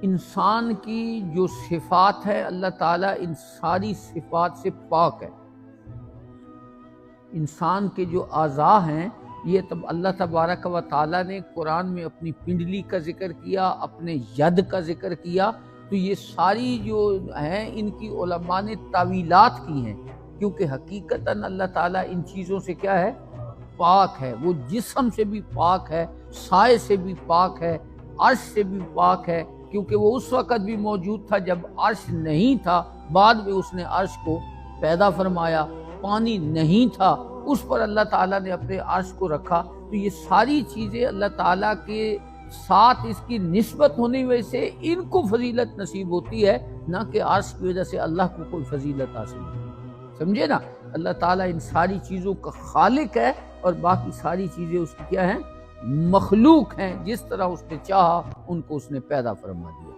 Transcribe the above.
انسان کی جو صفات ہے اللہ تعالیٰ ان ساری صفات سے پاک ہے۔ انسان کے جو اعضاء ہیں یہ تب اللہ تبارک و تعالیٰ نے قرآن میں اپنی پنڈلی کا ذکر کیا، اپنے ید کا ذکر کیا، تو یہ ساری جو ہیں ان کی علماء نے تعویلات کی ہیں، کیونکہ حقیقتاً اللہ تعالیٰ ان چیزوں سے کیا ہے؟ پاک ہے۔ وہ جسم سے بھی پاک ہے، سائے سے بھی پاک ہے، عرش سے بھی پاک ہے، کیونکہ وہ اس وقت بھی موجود تھا جب عرش نہیں تھا، بعد میں اس نے عرش کو پیدا فرمایا۔ پانی نہیں تھا، اس پر اللہ تعالیٰ نے اپنے عرش کو رکھا۔ تو یہ ساری چیزیں اللہ تعالیٰ کے ساتھ اس کی نسبت ہونے کی وجہ سے ان کو فضیلت نصیب ہوتی ہے، نہ کہ عرش کی وجہ سے اللہ کو کوئی فضیلت حاصل نہیں۔ سمجھے نا؟ اللہ تعالیٰ ان ساری چیزوں کا خالق ہے، اور باقی ساری چیزیں اس کی کیا ہیں؟ مخلوق ہیں۔ جس طرح اس نے چاہا ان کو اس نے پیدا فرما دیا۔